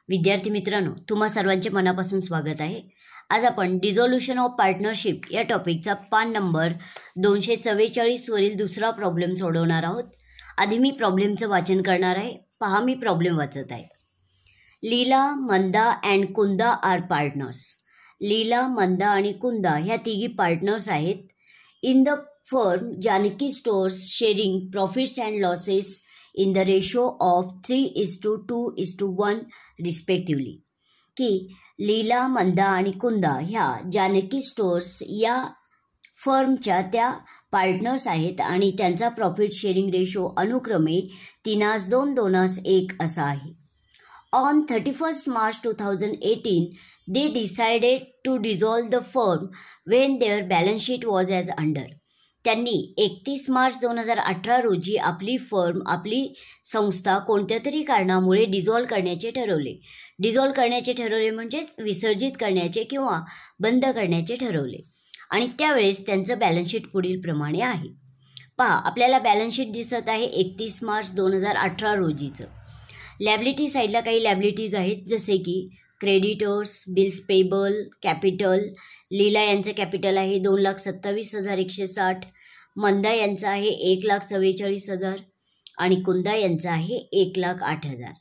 विद्यार्थी मित्रांनो, तुम्हा सर्वांचे मनापासून स्वागत आहे। आज आपण डिझोल्यूशन ऑफ पार्टनरशिप या टॉपिकचा पान नंबर 244 वरील दुसरा प्रॉब्लेम सोडवणार आहोत। आधी मी प्रॉब्लेमचं वाचन करणार आहे। पहा, मी प्रॉब्लेम वाचत आहे। Leela, Manda and Kunda are partners. Leela, Manda आणि कुंदा ह्या तिघी पार्टनर्स आहेत। In the firm Janaki stores sharing profits and losses in the ratio of 3:2:1 respectively. की लीला, मंदा आणि कुंदा ह्या जानकी स्टोर्स या फर्मच्या त्या पार्टनर्स आहेत आणि त्यांचा प्रॉफिट शेअरिंग रेशो अनुक्रमे 3:2 2:1 असा आहे। On 31st March 2018 they decided to dissolve the firm when their balance sheet was as under। त्यांनी 31 मार्च 2018 रोजी आपली संस्था कोणत्या तरी कारणामुळे डिझॉल्व करण्याचे ठरवले। डिझॉल्व करण्याचे ठरवले म्हणजेच विसर्जित करण्याचे किंवा बंद करण्याचे ठरवले आणि त्यावेळेस त्यांचं बॅलन्स शीट पुढील प्रमाणे आहे। पहा, आपल्याला बॅलन्स शीट दिसत आहे 31 मार्च 2018 रोजीचं। लॅबिलिटी साईडला काही लॅबिलिटीज आहेत, जसे की क्रेडिटर्स, बिल्स पेबल, कॅपिटल। लीला यांचं कॅपिटल आहे 2,27,160, मंदा यांचं आहे 1,44,000 आणि कुंदा यांचं आहे 1,08,000।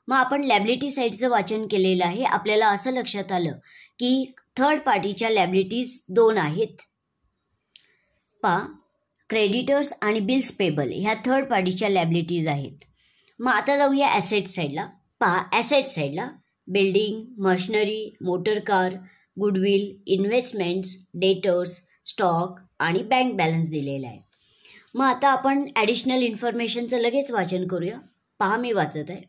मग आपण लॅबिलिटी साईडचं वाचन केलेलं आहे। आपल्याला असं लक्षात आलं की थर्ड पार्टीच्या लॅबिलिटीज 2 आहेत। पहा, क्रेडिटर्स आणि बिल्स पेबल ह्या थर्ड पार्टीच्या लॅबिलिटीज आहेत। मग आता जाऊया ॲसेट साईडला। पहा, ॲसेट साईडला building, machinery, motor car, goodwill, investments, debtors, stock आणि बँक बॅलन्स दिलेला आहे। मग आता आपण ॲडिशनल इन्फॉर्मेशनचं लगेच वाचन करूया। पहा, मी वाचत आहे।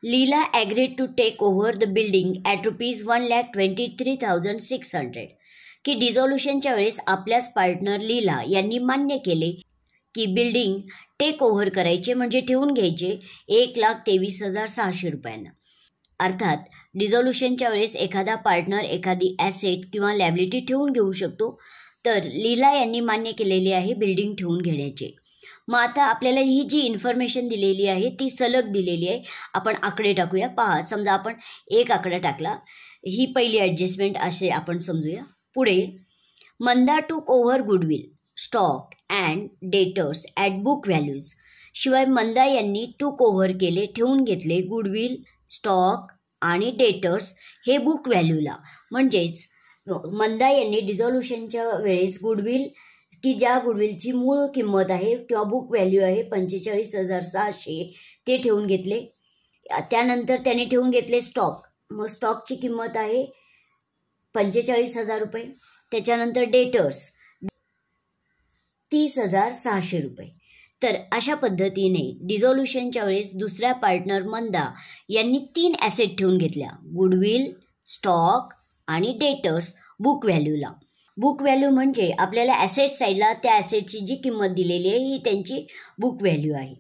Leela agreed to take over the building at ₹1,23,600। की डिझोल्यूशनच्या वेळेस आपल्याच पार्टनर लीला यांनी मान्य केले की बिल्डिंग टेक ओव्हर करायचे म्हणजे ठेवून घ्यायचे 1,23,600 रुपयांना। अर्थात डिझोल्यूशनच्या वेळेस एखादा पार्टनर एखादी ॲसेट किंवा लॅबिलिटी ठेवून घेऊ शकतो, तर लीला यांनी मान्य केलेली आहे बिल्डिंग ठेवून घेण्याचे। मग आता आपल्याला ही जी इन्फॉर्मेशन दिलेली आहे ती सलग दिलेली आहे। आपण आकडे टाकूया। पहा, समजा आपण एक आकडा टाकला, ही पहिली ॲडजस्टमेंट असे आपण समजूया। पुढे मंदा टूक over goodwill, stock and debtors at book values. शिवाय मंदा यांनी टूक ओव्हर केले, ठेवून घेतले गुडविल, स्टॉक आणि डेटर्स हे बुक व्हॅल्यूला। म्हणजेच मंदा यांनी डिझोल्यूशनच्या वेळेस गुडविल, की ज्या गुडविलची मूळ किंमत आहे किंवा बुक व्हॅल्यू आहे 45,600 ते ठेवून घेतले। त्यानंतर त्यांनी ठेवून घेतले स्टॉक। मग स्टॉकची किंमत आहे 45,000 रुपये। त्याच्यानंतर डेटर्स 30,600 रुपये। तर अशा पद्धतीने डिझोल्यूशनच्या वेळेस दुसऱ्या पार्टनर मंदा यांनी 3 ॲसेट ठेवून घेतल्या, गुडविल, स्टॉक आणि डेटर्स बुक व्हॅल्यूला। बुक व्हॅल्यू म्हणजे आपल्याला ॲसेट साईडला त्या ॲसेटची जी किंमत दिलेली आहे ही त्यांची बुक व्हॅल्यू आहे।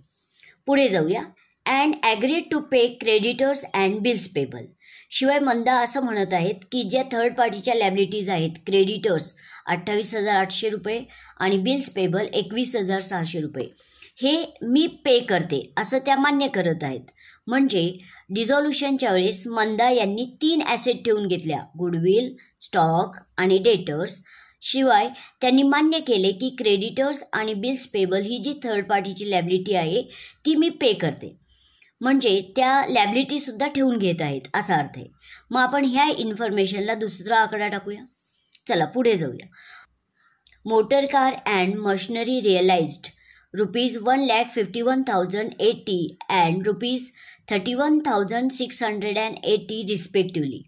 पुढे जाऊया। And agreed to pay creditors and bills payable. शिवाय मंदा असं म्हणत आहेत की ज्या थर्ड पार्टीच्या लॅबिलिटीज आहेत, क्रेडिटर्स 28,800 रुपये आणि बिल्स पेबल 21,600 रुपये, हे मी पे करते असं त्या मान्य करत आहेत। म्हणजे डिझोल्यूशनच्या वेळेस मंदा यांनी 3 ॲसेट ठेवून घेतल्या, गुडविल, स्टॉक आणि डेटर्स। शिवाय त्यांनी मान्य केले की क्रेडिटर्स आणि बिल्स पेबल ही जी थर्ड पार्टीची लॅबिलिटी आहे ती मी पे करते, म्हणजे त्या लॅबिलिटीसुद्धा ठेवून घेत आहेत असा अर्थ आहे। मग आपण ह्या इन्फॉर्मेशनला दुसरा आकडा टाकूया। चला पुढे जाऊया। Motor car and machinery realised ₹1,51,080 and ₹31,680 respectively.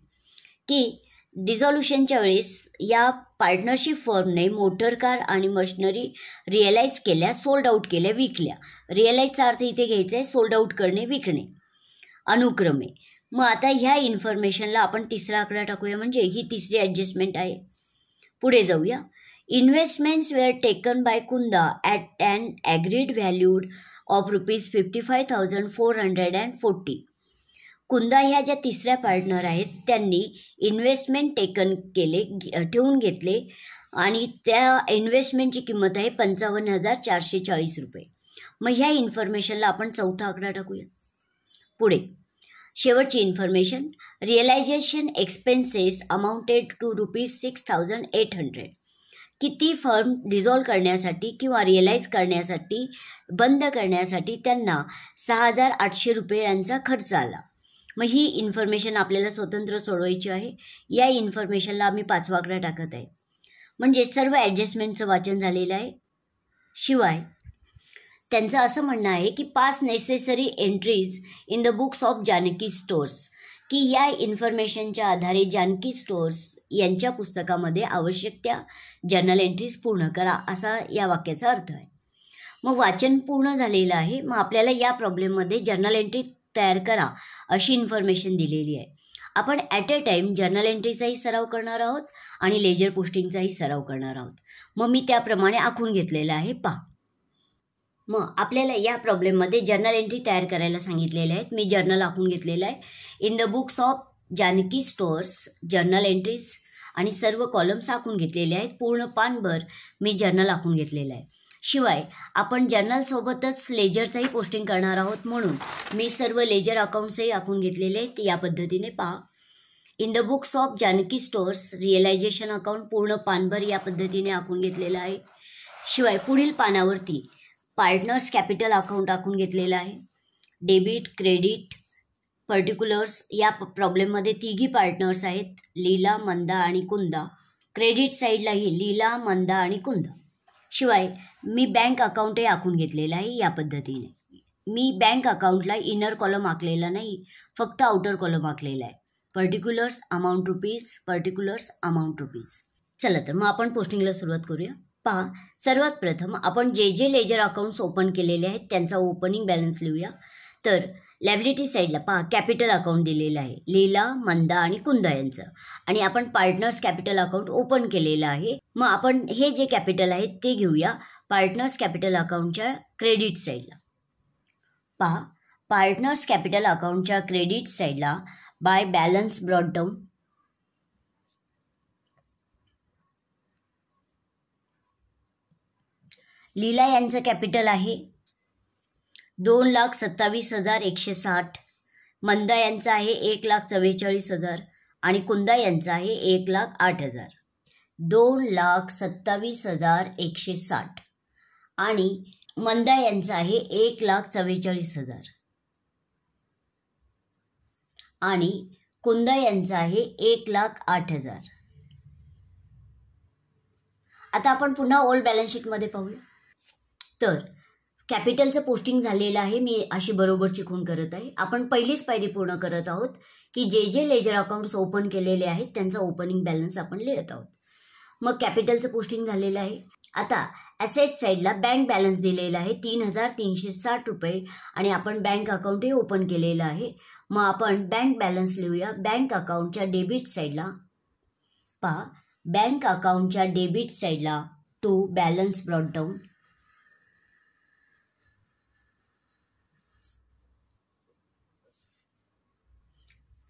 की डिझोल्यूशनच्या वेळेस या पार्टनरशिप फर्मने मोटर कार आणि मशिनरी रिअलाइज केल्या, सोल्ड आउट केल्या, विकल्या। रिअलाइजचा अर्थ इथे घ्यायचा आहे सोल्ड आउट करणे, विकणे अनुक्रमे। मग आता ह्या इन्फॉर्मेशनला आपण तिसरा आकडा टाकूया, म्हणजे ही तिसरी ॲडजस्टमेंट आहे। पुढे जाऊया। Investments were taken by Kunda at an agreed valued of ₹55,440। Kunda ह्या ज्या तिसऱ्या पार्टनर आहेत त्यांनी इन्व्हेस्टमेंट टेकन केले, ठेवून घेतले आणि त्या इन्व्हेस्टमेंटची किंमत आहे 55,440 रुपये। मग ह्या इन्फॉर्मेशनला आपण चौथा आकडा टाकूया। पुढे शेवटची information, realisation expenses amounted to ₹6,800. किती फर्म डिझॉल्व करण्यासाठी किंवा रिअलाइज करण्यासाठी, बंद करण्यासाठी त्यांना ₹6,800 खर्च आला. मग ही इन्फॉर्मेशन आपल्याला स्वतंत्र सोडवायची आहे. या इन्फॉर्मेशनला आम्ही 5 आकडा टाकत आहे. म्हणजे सर्व ॲडजस्टमेंटचं वाचन झालेलं आहे. शिवाय त्यांचं असं म्हणणं आहे की pass necessary entries in the books of Janaki stores, की या इन्फॉर्मेशनच्या आधारे जानकी स्टोअर्स यांच्या पुस्तकामध्ये आवश्यक त्या जर्नल एंट्रीज पूर्ण करा, असा या वाक्याचा अर्थ आहे. मग वाचन पूर्ण झालेलं आहे. मग आपल्याला या प्रॉब्लेममध्ये जर्नल एंट्री तयार करा अशी इन्फॉर्मेशन दिलेली आहे. आपण ॲट अ टाईम जर्नल एंट्रीचाही सराव करणार आहोत आणि लेजर पोस्टिंगचाही सराव करणार आहोत. मग मी त्याप्रमाणे आखून घेतलेलं आहे, पहा. मग आपल्याला या प्रॉब्लेममध्ये जर्नल एंट्री तयार करायला सांगितलेले आहेत. मी जर्नल आखून घेतलेलं आहे. In the books of Janaki stores journal entries आणि सर्व कॉलम्स आखून घेतलेले आहेत. पूर्ण पानभर मी जर्नल आखून घेतलेलं आहे. शिवाय आपण जर्नलसोबतच लेजरचंही पोस्टिंग करणार आहोत, म्हणून मी सर्व लेजर अकाउंट्सही आखून घेतलेले आहेत. या पद्धतीने पहा. In the books of Janaki stores realisation account पूर्ण पानभर या पद्धतीने आखून घेतलेलं आहे. शिवाय पुढील पानावरती पार्टनर्स कॅपिटल अकाउंट आखून घेतलेलं आहे. डेबिट, क्रेडिट, पर्टिक्युलर्स या प्रॉब्लेममध्ये तिघी पार्टनर्स आहेत, लीला, मंदा आणि कुंदा. क्रेडिट साईडलाही लीला, मंदा आणि कुंदा. शिवाय मी बँक अकाउंटही आखून घेतलेलं आहे. या पद्धतीने मी बँक अकाउंटला इनर कॉलम आखलेला नाही, फक्त आउटर कॉलम आखलेला आहे. Particulars amount rupees, particulars amount rupees. चला तर मग आपण पोस्टिंगला सुरुवात करूया. पहा, सर्वात प्रथम आपण जे लेजर अकाउंट्स ओपन केलेले आहेत त्यांचा ओपनिंग बॅलन्स लिहूया. तर लायबिलिटी साईडला पहा, कॅपिटल अकाउंट दिलेलं आहे, लीला, मंदा आणि कुंदा यांचं. आणि आपण पार्टनर्स कॅपिटल अकाउंट ओपन केलेलं आहे. मग आपण हे जे कॅपिटल आहे ते घेऊया पार्टनर्स कॅपिटल अकाउंटच्या क्रेडिट साईडला. पहा, पार्टनर्स कॅपिटल अकाउंटच्या क्रेडिट साईडला बाय बॅलन्स ब्रॉट डाऊन लीला यांचं कॅपिटल आहे 2,27,160. मंदा यांचं आहे 1,44,000 आणि कुंदा यांचं आहे 1,08,000. 2,27,160 आणि मंदा यांचं आहे 1,44,000 आणि कुंदा यांचं आहे 1,08,000. आता आपण पुन्हा ओल्ड बॅलन्स शीटमध्ये पाहूया. तर कॅपिटलचं पोस्टिंग झालेलं आहे. मी अशी बरोबरची खूण करत आहे. आपण पहिलीच पायरी पूर्ण करत आहोत की जे लेजर अकाउंट्स ओपन केलेले आहेत त्यांचा ओपनिंग बॅलन्स आपण लिहित आहोत. मग कॅपिटलचं पोस्टिंग झालेलं आहे. आता ॲसेट साईडला बँक बॅलन्स दिलेला आहे 3,360 रुपये आणि आपण बँक अकाउंटही ओपन केलेलं आहे. मग आपण बँक बॅलन्स लिहूया. बँक अकाउंटच्या डेबिट साईडला पहा, बँक अकाउंटच्या डेबिट साईडला टू बॅलन्स ब्रॉट डाऊन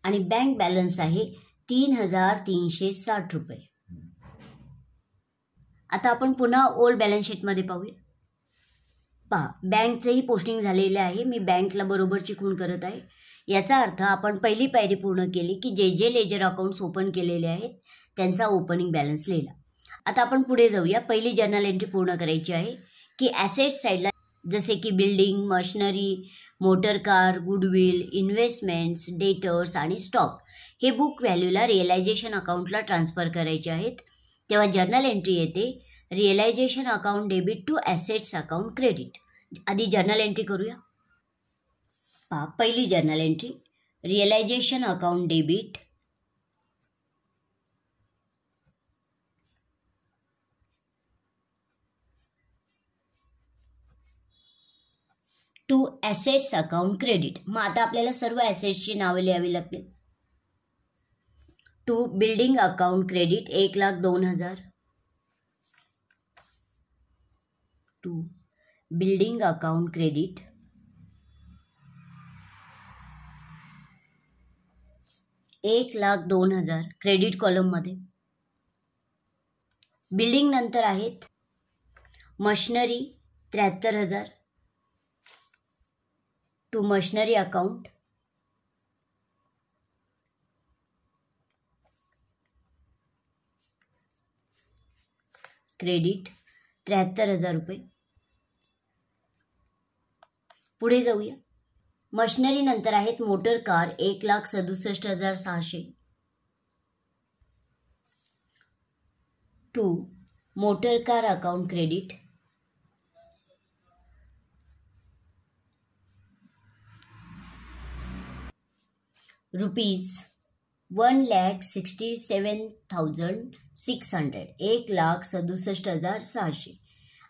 आणि बँक बॅलन्स आहे 3,360 रुपये. आता आपण पुन्हा ओल्ड बॅलन्स शीटमध्ये पाहूया. पहा, बँकचंही पोस्टिंग झालेलं आहे. मी बँकला बरोबरची खूण करत आहे. याचा अर्थ आपण पहिली पायरी पूर्ण केली की जे लेजर अकाउंट्स ओपन केलेले आहेत त्यांचा ओपनिंग बॅलन्स लिहिला. आता आपण पुढे जाऊया. पहिली जर्नल एंट्री पूर्ण करायची आहे की ॲसेट साईडला जसे की building, machinery, motor car, goodwill, investments, debtors आणि स्टॉक हे बुक व्हॅल्यूला रिअलायझेशन अकाउंटला ट्रान्सफर करायचे आहेत. तेव्हा जर्नल एंट्री येते realisation account debit to assets account credit. आधी जर्नल एंट्री करूया. पहा, पहिली journal entry realisation account debit to assets account credit. मग आता आपल्याला सर्व ॲसेट्सची नावे लिहावी लागतील. To building account credit 1,02,000. To building account credit 1,02,000 credit कॉलममध्ये. बिल्डिंग नंतर आहेत machinery 73,000 to machinery account. Credit 73,000 रुपये. पुढे जाऊया. मशिनरी नंतर आहेत motor car 1,67,600. 2. Motor car account credit rupees 1,67,600. 1,67,600.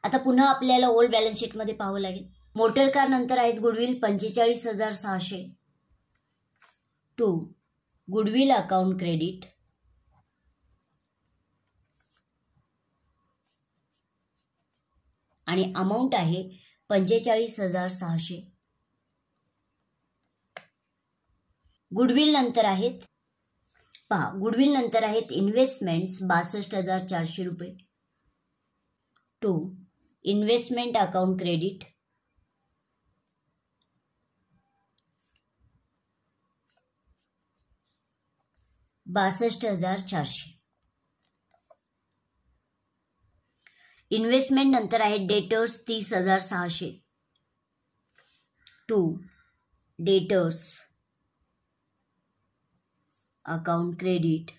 आता पुन्हा आपल्याला ओल्ड बॅलन्स शीटमध्ये पाहावं लागेल. मोटर कार नंतर आहेत गुडविल 45,600. 2. गुडविल अकाउंट क्रेडिट आणि अमाऊंट आहे 45,600. गुडविल नंतर आहेत पहा, गुडविल नंतर आहेत इन्व्हेस्टमेंट्स 62,400 रुपये. 2. Investment account credit 62,400. इन्व्हेस्टमेंट नंतर आहेत debtors 30,600. 2. Debtors account credit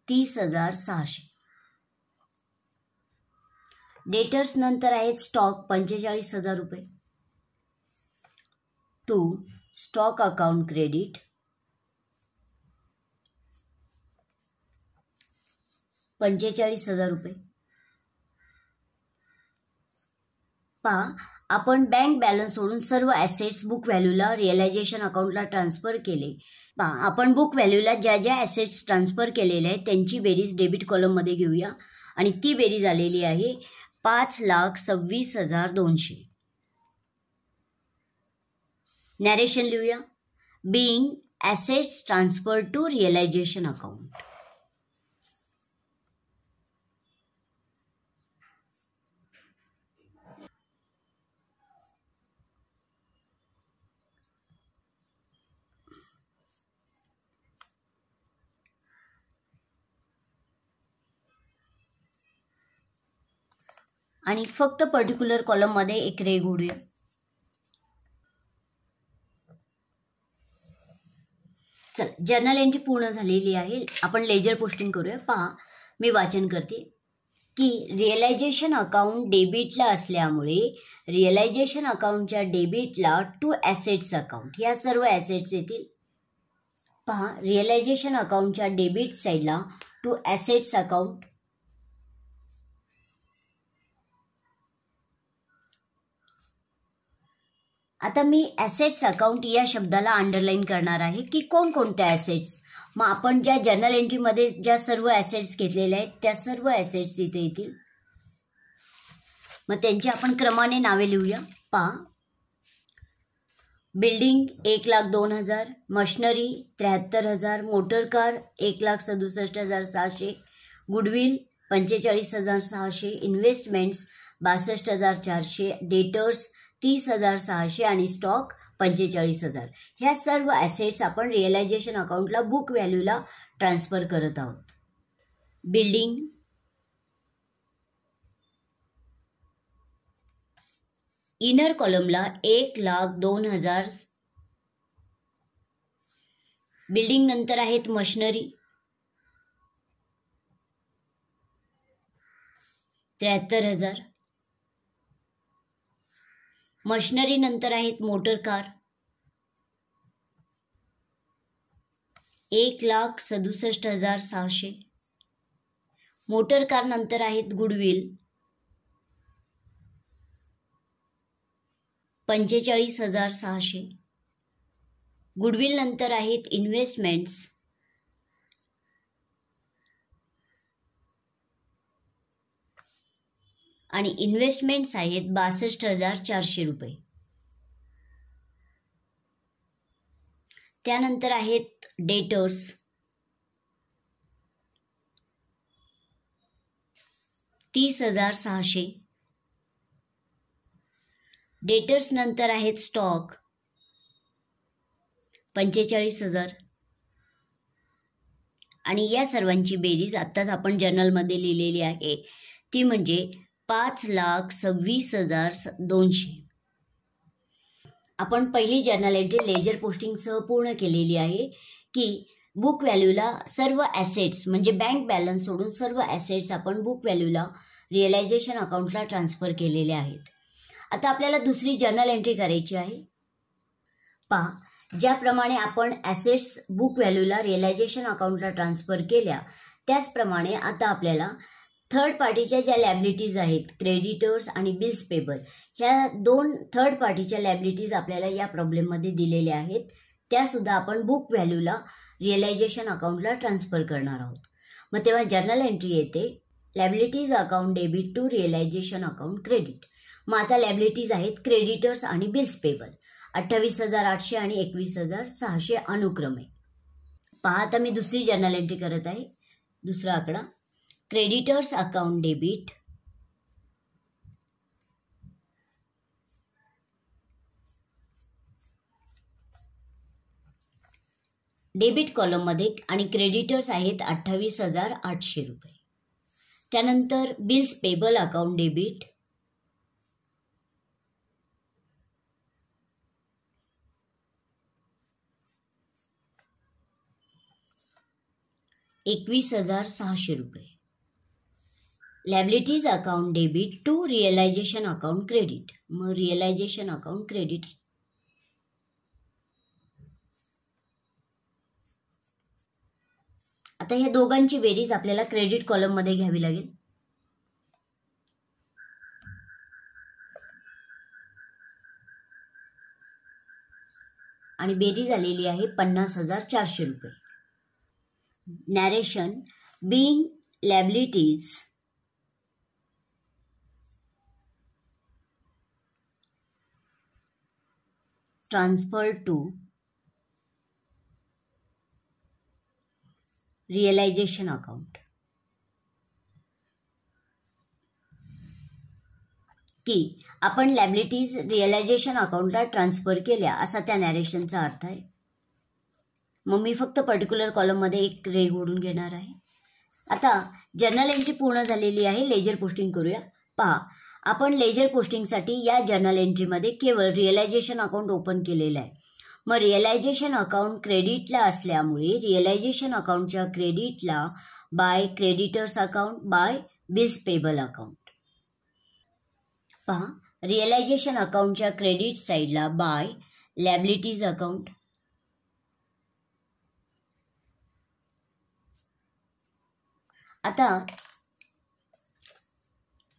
30,600. Debtors नंतर आहेत स्टॉक 45,000 रुपये. 2. स्टॉक अकाउंट क्रेडिट 45,000 रुपये. पहा, आपण बँक बॅलन्स सोडून सर्व ॲसेट्स बुक व्हॅल्यूला रिअलायझेशन अकाउंटला ट्रान्सफर केले. पहा, आपण बुक व्हॅल्यूला ज्या ज्या ॲसेट्स ट्रान्सफर केलेल्या आहेत त्यांची बेरीज डेबिट कॉलममध्ये घेऊया आणि ती बेरीज आलेली आहे 5,26,200. नॅरेशन लिहूया. Being assets transfer to realisation account. आणि फक्त पर्टिक्युलर कॉलममध्ये एक रे घोडूया. चल, जर्नल एंट्री पूर्ण झालेली आहे. आपण लेजर पोस्टिंग करूया. पहा, मी वाचन करते की रिअलायझेशन अकाउंट डेबिटला असल्यामुळे रिअलायझेशन अकाउंटच्या डेबिटला टू ॲसेट्स अकाउंट ह्या सर्व ॲसेट्स येतील. पहा, रिअलायझेशन अकाउंटच्या डेबिट साईडला टू ॲसेट्स अकाउंट, आता मी ॲसेट्स अकाउंट या शब्दाला अंडरलाईन करणार आहे की कोणकोणत्या ॲसेट्स. मग आपण ज्या जर्नल एंट्रीमध्ये ज्या सर्व ॲसेट्स घेतलेल्या आहेत त्या सर्व ॲसेट्स इथे येतील. मग त्यांची आपण क्रमाने नावे लिहूया. पहा, building 1,02,000, machinery 73,000, motor car 1,67,600, goodwill 45,600, investments 62,400, debtors 30,600 आणि स्टॉक 45,000. ह्या सर्व ॲसेट्स आपण रिअलायझेशन अकाउंटला बुक व्हॅल्यूला ट्रान्सफर करत आहोत. Building inner कॉलमला 1,02,000. बिल्डिंग नंतर आहेत मशिनरी 73,000. मशिनरी नंतर आहेत मोटर कार 1,67,600. मोटर कार नंतर आहेत गुडविल 45,600. गुडविल नंतर आहेत इन्व्हेस्टमेंट्स आणि इन्व्हेस्टमेंट्स आहेत 62,400 रुपये. त्यानंतर आहेत डेटर्स 30,600. डेटर्स नंतर आहेत स्टॉक 45,000 आणि या सर्वांची बेरीज आत्ताच आपण जर्नलमध्ये लिहिलेली आहे, ती म्हणजे 5,26,200. आपण पहिली जर्नल एंट्री लेजर पोस्टिंगसह पूर्ण केलेली आहे की बुक व्हॅल्यूला सर्व ॲसेट्स म्हणजे बँक बॅलन्स सोडून सर्व ॲसेट्स आपण बुक व्हॅल्यूला रिअलायझेशन अकाउंटला ट्रान्सफर केलेले आहेत. आता आपल्याला दुसरी जर्नल एंट्री करायची आहे. पहा, ज्याप्रमाणे आपण ॲसेट्स बुक व्हॅल्यूला रिअलायझेशन अकाउंटला ट्रान्सफर केल्या, त्याचप्रमाणे आता आपल्याला थर्ड पार्टीच्या ज्या लॅबिलिटीज आहेत, क्रेडिटर्स आणि बिल्स पेबल, ह्या दोन थर्ड पार्टीच्या लॅबिलिटीज आपल्याला या प्रॉब्लेममध्ये दिलेल्या आहेत, त्यासुद्धा आपण बुक व्हॅल्यूला रिअलायझेशन अकाउंटला ट्रान्सफर करणार आहोत. मग तेव्हा जर्नल एंट्री येते liabilities account debit to realisation account credit. मग आता लॅबिलिटीज आहेत क्रेडिटर्स आणि बिल्स पेबल 28,800 आणि 21,600 अनुक्रमे. पहा, आता मी दुसरी जर्नल एंट्री करत आहे. दुसरा आकडा क्रेडिटर्स अकाउंट डेबिट डेबिट कॉलममध्ये आणि क्रेडिटर्स आहेत 28,800 रुपये. त्यानंतर बिल्स पेबल अकाउंट डेबिट 21,600 रुपये. Liabilities account debit to realisation account credit. मग रिअलायझेशन अकाउंट क्रेडिट आता ह्या दोघांची बेरीज आपल्याला क्रेडिट कॉलममध्ये घ्यावी लागेल. आणि बेरीज आलेली आहे 50,400 रुपये. Narration being liabilities transfer to realisation account की आपण लॅबिलिटीज रिअलायझेशन अकाउंटला ट्रान्सफर केल्या असा त्या नॅरेशनचा अर्थ आहे. मग मी फक्त पर्टिक्युलर कॉलममध्ये एक रे ओढून घेणार आहे. आता जर्नल एंट्री पूर्ण झालेली आहे. लेजर पोस्टिंग करूया. पहा, आपण लेजर पोस्टिंगसाठी या जर्नल एंट्रीमध्ये केवळ रिअलायझेशन अकाउंट ओपन केलेलं आहे. मग रिअलायझेशन अकाउंट क्रेडिटला असल्यामुळे रिअलायझेशन अकाउंटच्या क्रेडिटला by creditors account by bills payable account. पहा, रिअलायझेशन अकाउंटच्या क्रेडिट साईडला बाय लॅबिलिटीज अकाउंट, आता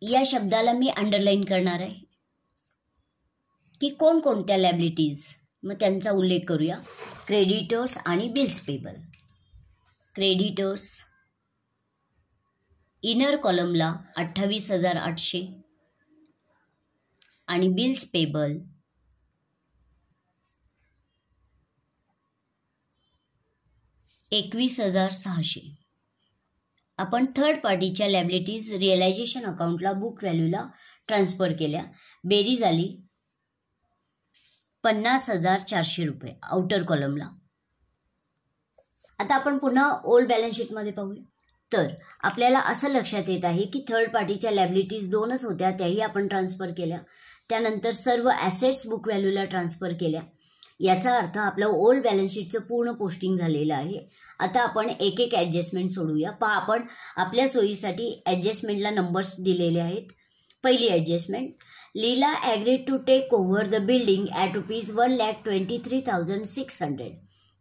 या शब्दाला मी अंडरलाईन करणार आहे की कोणकोणत्या लॅबिलिटीज, मग त्यांचा उल्लेख करूया. क्रेडिटर्स आणि बिल्स पेबल. क्रेडिटर्स इनर कॉलमला 28,800 आणि बिल्स पेबल 21,600. आपण थर्ड पार्टीच्या लॅबिलिटीज रिअलायझेशन अकाउंटला बुक व्हॅल्यूला ट्रान्सफर केल्या. बेरीज आली 50,400 रुपये आउटर कॉलमला. आता आपण पुन्हा ओल्ड बॅलन्स शीटमध्ये पाहूया. तर आपल्याला असं लक्षात येत आहे की थर्ड पार्टीच्या लॅबिलिटीज दोनच होत्या, त्याही आपण ट्रान्सफर केल्या. त्यानंतर सर्व ॲसेट्स बुक व्हॅल्यूला ट्रान्सफर केल्या. याचा अर्थ आपलं ओल्ड बॅलन्स शीटचं पूर्ण पोस्टिंग झालेलं आहे. आता आपण एक एक ॲडजस्टमेंट सोडूया. पहा, आपण आपल्या सोयीसाठी ॲडजस्टमेंटला नंबर्स दिलेले आहेत. पहिली adjustment, Leela agreed to take over the building at ₹1,23,600.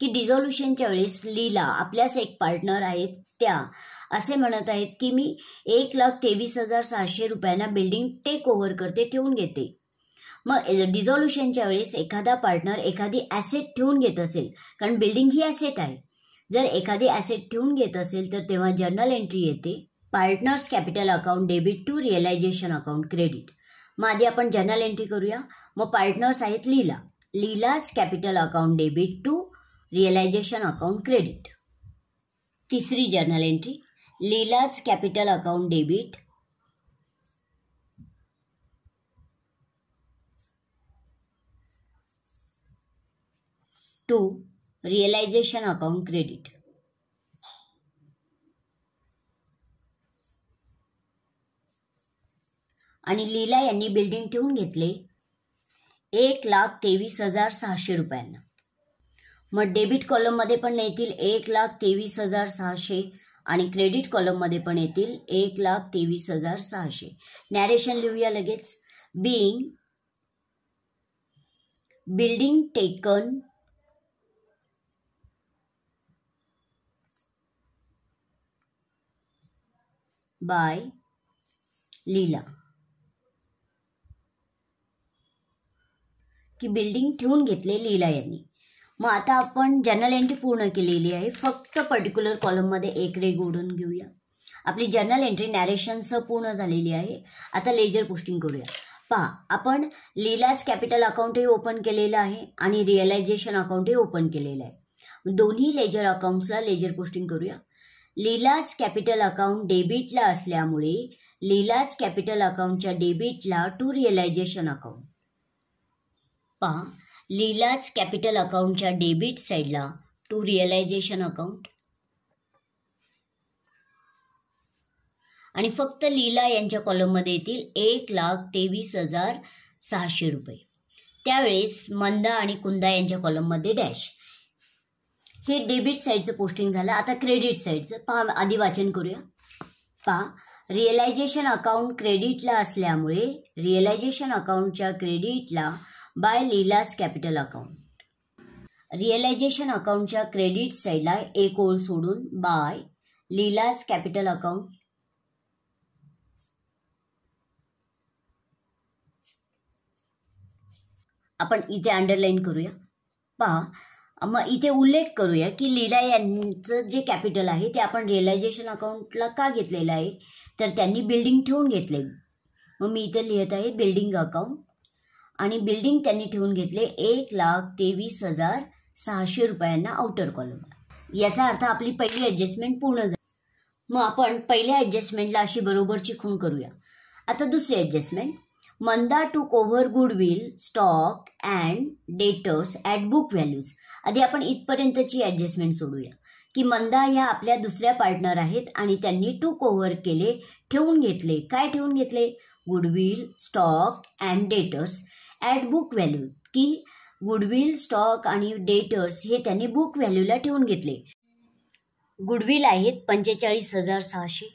की डिझॉल्युशनच्या वेळेस लीला, आपल्याच एक पार्टनर आहेत त्या, असे म्हणत आहेत की मी 1,23,600 रुपयांना बिल्डिंग टेक ओव्हर करते, ठेवून घेते. मग डिझॉल्युशनच्या वेळेस एखादा पार्टनर एखादी ॲसेट ठेवून घेत असेल, कारण बिल्डिंग ही ॲसेट आहे, जर एखादी ॲसेट ठेवून घेत असेल तर तेव्हा जर्नल एंट्री येते partners capital account debit to realisation account credit. मग आधी आपण जर्नल एंट्री करूया. मग पार्टनर्स आहेत Leela, Leela's capital account debit to realisation account credit. तिसरी journal entry, Leela's capital account debit to realisation account credit. आणि लीला यांनी बिल्डिंग ठेवून घेतले 1,23,600 रुपयांना. मग डेबिट कॉलममध्ये पण येतील 1,23,600 आणि क्रेडिट कॉलममध्ये पण येतील 1,23,600. नॅरेशन लिहूया लगेच. बिल्डिंग टेकन बाय लीला, की बिल्डिंग ठेवून घेतले लीला यांनी. मग आता आपण जर्नल एंट्री पूर्ण केलेली आहे. फक्त पर्टिक्युलर कॉलममध्ये एक रेघ ओढून घेऊया. आपली जर्नल एंट्री नॅरेशनसह पूर्ण झालेली आहे. आता लेजर पोस्टिंग करूया. पहा, आपण लीलाज कॅपिटल अकाउंटही ओपन केलेलं आहे आणि रिअलायझेशन अकाउंटही ओपन केलेलं आहे. दोन्ही लेजर अकाउंट्सला लेजर पोस्टिंग करूया. लीलाज कॅपिटल अकाउंट डेबिटला असल्यामुळे लीलाज कॅपिटल अकाउंटच्या डेबिटला टू रिअलायझेशन अकाउंट. पहा, लीलाज कॅपिटल अकाउंटच्या डेबिट साईडला टू रिअलायझेशन अकाउंट आणि फक्त लीला यांच्या कॉलममध्ये येतील 1,23,600 रुपये. त्यावेळेस मंदा आणि कुंदा यांच्या कॉलममध्ये डॅश. हे डेबिट साईडचं पोस्टिंग झालं. आता क्रेडिट साईडचं पहा, आधी वाचन करूया. पहा, रिअलायझेशन अकाउंट क्रेडिटला असल्यामुळे रिअलायझेशन अकाउंटच्या क्रेडिटला bye Leela's capital account. Realisation अकाउंटच्या क्रेडिट साईडला एक ओळ सोडून बाय लीलाज कॅपिटल अकाउंट. आपण इथे अंडरलाईन करूया. पहा, मग इथे उल्लेख करूया की लीला यांचं जे कॅपिटल आहे ते आपण रिअलायझेशन अकाउंटला का घेतलेलं आहे, तर त्यांनी बिल्डिंग ठेवून घेतले. मग मी इथे लिहित आहे बिल्डिंग अकाउंट आणि बिल्डिंग त्यांनी ठेवून घेतले 1,23,600 रुपयांना आउटर कॉलम. याचा अर्थ आपली पहिली ॲडजस्टमेंट पूर्ण झाली. मग आपण पहिल्या ॲडजस्टमेंटला अशी बरोबरची खूण करूया. आता दुसरी adjustment, Manda to cover goodwill stock and debtors at book values. आधी आपण इथपर्यंतची ॲडजस्टमेंट सोडूया की मंदा ह्या आपल्या दुसऱ्या पार्टनर आहेत आणि त्यांनी टू कोव्हर केले, ठेवून घेतले. काय ठेवून घेतले? Goodwill stock and debtors at book value, की गुडविल स्टॉक आणि डेटर्स हे त्यांनी बुक व्हॅल्यूला ठेवून घेतले. गुडविल आहेत 45,600.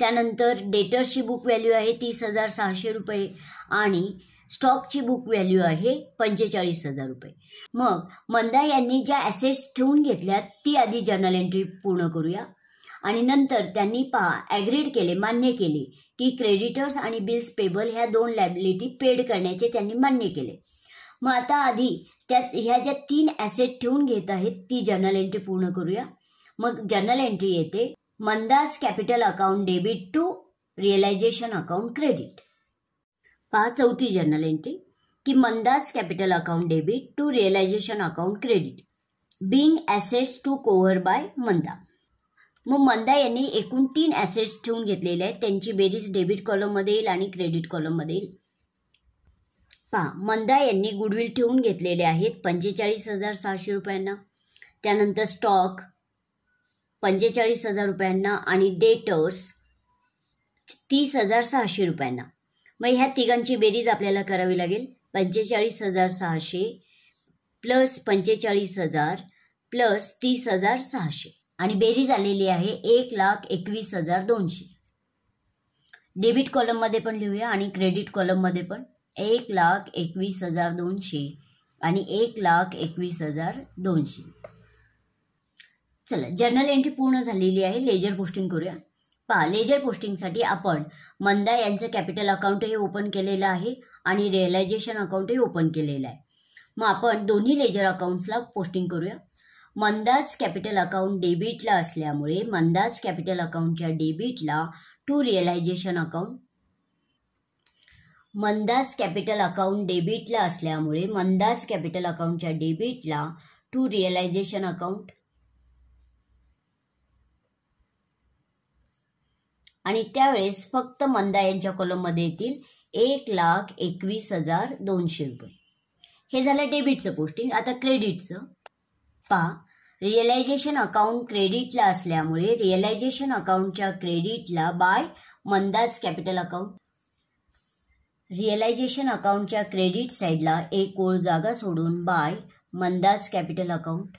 त्यानंतर डेटर्सची बुक व्हॅल्यू आहे 30,600 रुपये आणि स्टॉकची बुक व्हॅल्यू आहे 45,000 रुपये. मग मंदा यांनी ज्या ॲसेट्स ठेवून घेतल्यात ती आधी जर्नल एंट्री पूर्ण करूया आणि नंतर त्यांनी ॲग्रीड केले, मान्य केले की क्रेडिटर्स आणि बिल्स पेबल ह्या दोन लायबिलिटी पेड करण्याचे त्यांनी मान्य केले. मग आता आधी ह्या ज्या 3 ॲसेट ठेवून घेत आहेत ती जर्नल एंट्री पूर्ण करूया. मग जर्नल एंट्री येते Manda's capital account debit to realisation account credit. पहा, चौथी जर्नल एंट्री की Manda's capital account debit to realisation account credit being assets to cover by Manda. मग मंदा यांनी एकूण 3 ॲसेट्स ठेवून घेतलेले आहेत, त्यांची बेरीज डेबिट कॉलममध्ये येईल आणि क्रेडिट कॉलममध्ये येईल. पहा, मंदा यांनी गुडविल ठेवून घेतलेले आहेत 45,600 रुपयांना. त्यानंतर स्टॉक 45,000 रुपयांना आणि डेटर्स 30,600 रुपयांना. मग ह्या तिघांची बेरीज आपल्याला करावी लागेल. 45,600 प्लस 45,000 प्लस 30,600 आणि बेरीज आलेली आहे 1,21,200. डेबिट कॉलममध्ये पण लिहूया आणि क्रेडिट कॉलममध्ये पण 1,21,200 आणि 1,21,200. चला, जर्नल एंट्री पूर्ण झालेली आहे. लेजर पोस्टिंग करूया. पहा, लेजर पोस्टिंगसाठी आपण मंदा यांचं कॅपिटल अकाउंटही ओपन केलेलं आहे आणि रिअलायझेशन अकाउंटही ओपन केलेलं आहे. मग आपण दोन्ही लेजर अकाउंट्सला पोस्टिंग करूया. मंदाज कॅपिटल अकाउंट डेबिटला असल्यामुळे मंदाज कॅपिटल अकाउंटच्या डेबिटला to realisation account. Manda's capital account डेबिटला असल्यामुळे मंदाज कॅपिटल अकाउंटच्या डेबिटला टू रिअलायझेशन अकाउंट आणि त्यावेळेस फक्त मंदा यांच्या कॉलममध्ये येतील 1,21,200 रुपये. हे झालं डेबिटचं पोस्टिंग. आता क्रेडिटचं पहा, रिअलायझेशन अकाउंट क्रेडिटला असल्यामुळे रिअलायझेशन अकाउंटच्या क्रेडिटला by Manda's capital account. Realisation अकाउंटच्या क्रेडिट साईडला एक ओळ जागा सोडून बाय मंदाज कॅपिटल अकाउंट.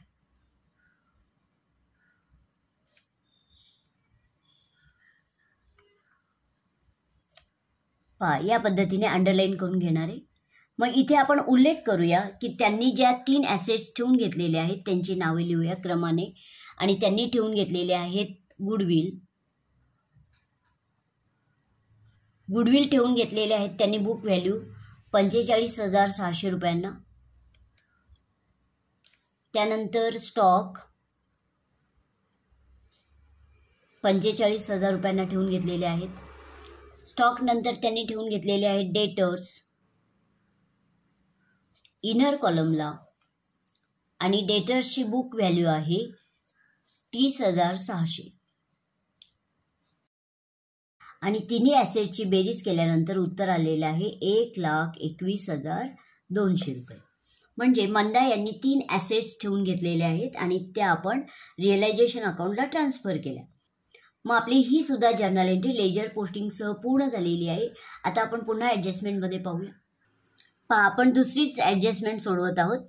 पहा, या पद्धतीने अंडरलाईन करून घेणार आहे. मग इथे आपण उल्लेख करूया की त्यांनी ज्या 3 ॲसेट्स ठेवून घेतलेले आहेत त्यांची नावे लिहूया क्रमाने. आणि त्यांनी ठेवून घेतलेले आहेत गुडविल. गुडविल ठेवून घेतलेले आहेत त्यांनी बुक व्हॅल्यू 45,600 रुपयांना. त्यानंतर स्टॉक 45,000 रुपयांना ठेवून घेतलेले आहेत. स्टॉक नंतर त्यांनी ठेवून घेतलेले आहेत डेटर्स इनर कॉलमला. आणि डेटर्सची बुक व्हॅल्यू आहे 30,600. आणि तिन्ही ॲसेटची बेरीज केल्यानंतर उत्तर आलेलं आहे 1,21,200 रुपये. म्हणजे मंदा यांनी 3 ॲसेट्स ठेवून घेतलेले आहेत आणि त्या आपण रिअलायझेशन अकाउंटला ट्रान्सफर केल्या. मग आपली ही सुद्धा जर्नल एंट्री लेजर पोस्टिंगसह पूर्ण झालेली आहे. आता आपण पुन्हा ॲडजस्टमेंटमध्ये पाहूया. पहा, आपण दुसरीच ॲडजस्टमेंट सोडवत आहोत.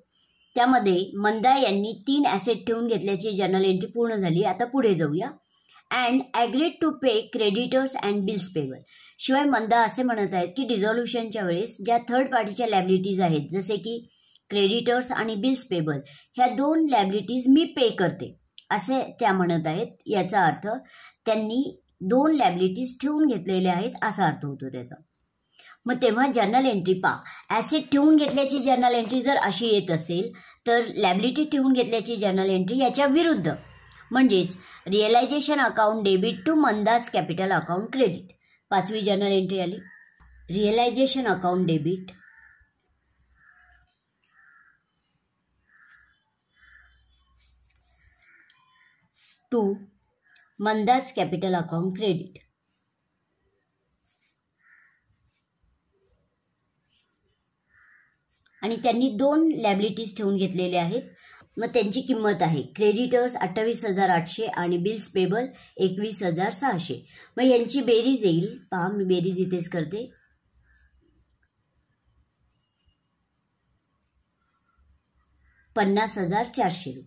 त्यामध्ये मंदा यांनी 3 ॲसेट ठेवून घेतल्याची जर्नल एंट्री पूर्ण झाली. आता पुढे जाऊया. And agreed to pay creditors and bills payable. शिवाय मंदा असे म्हणत आहेत की डिझॉल्युशनच्या वेळेस ज्या थर्ड पार्टीच्या लॅबिलिटीज आहेत जसे की क्रेडिटर्स आणि बिल्स पेबल ह्या 2 लॅबिलिटीज मी पे करते असे त्या म्हणत आहेत. याचा अर्थ त्यांनी 2 लॅबिलिटीज ठेवून घेतलेल्या आहेत असा अर्थ होतो त्याचा. मग तेव्हा जर्नल एंट्री ॲसेट ठेवून घेतल्याची जर्नल एंट्री जर अशी येत असेल तर लॅबिलिटी ठेवून घेतल्याची जर्नल एंट्री याच्या विरुद्ध म्हणजेच realisation account debit to Manda's capital account credit. 5वी जर्नल एंट्री आली. Realisation account debit to Manda's capital account credit. आणि त्यांनी 2 लॅबिलिटीज ठेवून घेतलेले आहेत. मग त्यांची किंमत आहे क्रेडिटर्स 28,800 आणि बिल्स पेबल 21,600. मग यांची बेरीज येईल. पहा, मी बेरीज इथेच करते. ₹50,400.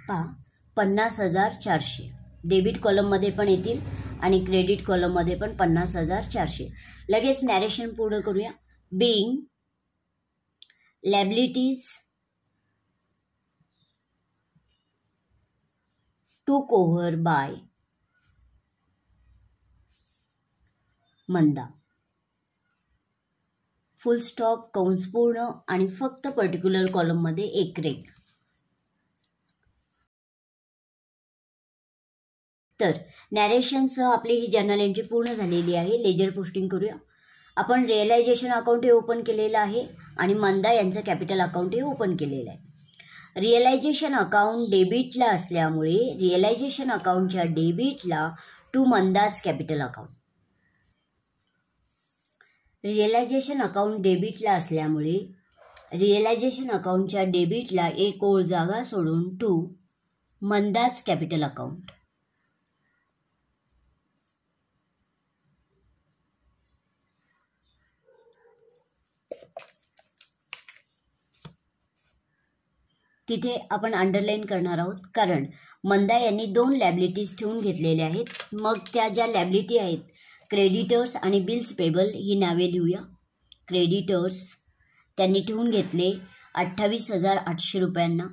पहा, 50,400 डेबिट कॉलममध्ये पण येतील आणि क्रेडिट कॉलममध्ये पण 50,400. लगेच नॅरेशन पूर्ण करूया. Being liabilities took over by Manda. Full stop, कंस पूर्ण आणि फक्त पर्टिक्युलर कॉलममध्ये एक रेघ. तर नॅरेशनसह आपली ही जर्नल एंट्री पूर्ण झालेली आहे. लेजर पोस्टिंग करूया. आपण रिअलायझेशन अकाउंट हे ओपन केलेलं आहे आणि मंदा यांचं कॅपिटल अकाउंट हे ओपन केलेलं आहे. रिअलायझेशन अकाउंट डेबिटला असल्यामुळे रिअलायझेशन अकाउंटच्या डेबिटला to Manda's capital account. Realisation account डेबिटला असल्यामुळे रिअलायझेशन अकाउंटच्या डेबिटला एक ओळ जागा सोडून टू मंदाज कॅपिटल अकाउंट. तिथे आपण अंडरलाईन करणार आहोत कारण मंदा यांनी 2 लॅबिलिटीज ठेवून घेतलेल्या आहेत. मग त्या ज्या लॅबिलिटी आहेत क्रेडिटर्स आणि बिल्स पेबल ही नावे लिहूया. क्रेडिटर्स त्यांनी ठेवून घेतले 28,800 रुपयांना.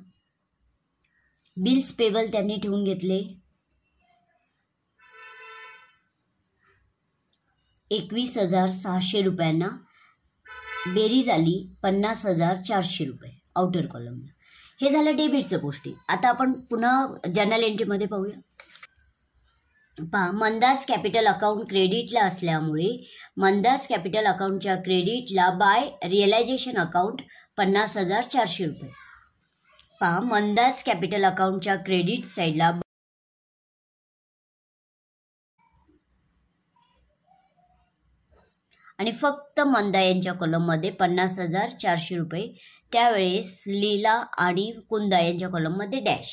बिल्स पेबल त्यांनी ठेवून घेतले 21,600 रुपयांना. बेरीज आली 50,400 रुपये आउटर कॉलमला. हे झालं डेबिटचं पोस्टिंग. आता आपण पुन्हा जर्नल एंट्रीमध्ये पाहूया. पहा, मंदाज कॅपिटल अकाउंट क्रेडिटला असल्यामुळे मंदाज कॅपिटल अकाउंटच्या क्रेडिटला बाय रिअलायझेशन अकाउंट 50,400 रुपये. पहा, मंदाज कॅपिटल अकाउंटच्या क्रेडिट साईडला आणि फक्त मंदा यांच्या कॉलममध्ये 50,400 रुपये. त्यावेळेस लीला आणि कुंदा यांच्या कॉलममध्ये डॅश.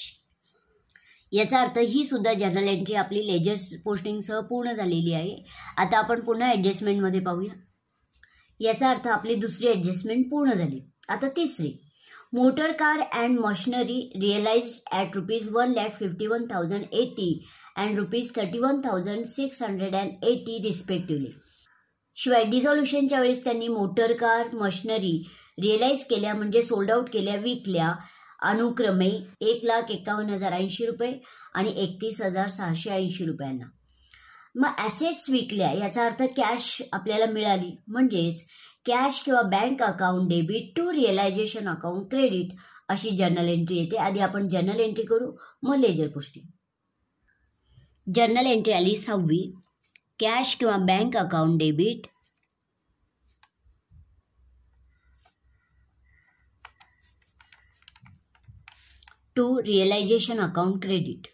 याचा अर्थ ही सुद्धा जर्नल एंट्री आपली लेजर पोस्टिंगसह पूर्ण झालेली आहे. आता आपण पुन्हा ॲडजस्टमेंटमध्ये पाहूया. याचा अर्थ आपली दुसरी ॲडजस्टमेंट पूर्ण झाली. आता तिसरी, motor car and machinery realised at ₹1,51,080 and ₹31,680 respectively. शिवाय डिझॉल्युशनच्या वेळेस त्यांनी मोटर कार, मशिनरी रिअलाइज केल्या म्हणजे सोल्ड आउट केल्या, विकल्या अनुक्रमे ₹1,51,080 आणि ₹31,680. मग ॲसेट्स विकल्या याचा अर्थ कॅश आपल्याला मिळाली, म्हणजेच कॅश किंवा bank account debit to realisation account credit अशी जर्नल एंट्री येते. आधी आपण जर्नल एंट्री करू, मग लेजर पोस्टिंग. जर्नल एंट्री आली 6वी, कॅश किंवा bank account debit to realisation account credit.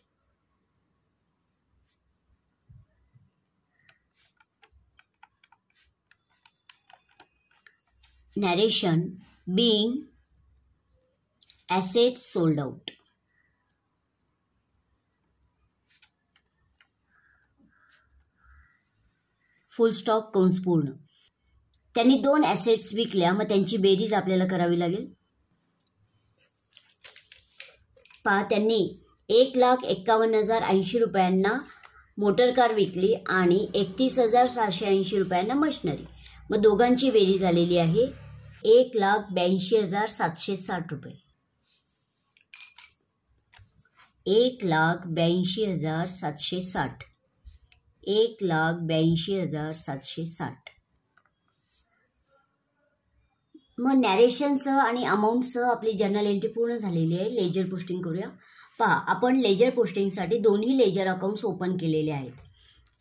Narration being assets sold out. Full stop कंस पूर्ण. त्यांनी 2 ॲसेट्स विकल्या, मग त्यांची बेरीज आपल्याला करावी लागेल. पहा, त्यांनी ₹1,51,080 मोटर कार विकली आणि ₹31,680 मशिनरी. मग दोघांची बेरीज झालेली आहे ₹1,82,760. ₹1,82,760. ₹1,82,760. मग नॅरेशनसह आणि अमाऊंटसह आपली जर्नल एंट्री पूर्ण झालेली आहे. लेजर पोस्टिंग करूया. पहा, आपण लेजर पोस्टिंगसाठी दोन्ही लेजर अकाउंट्स ओपन केलेले आहेत.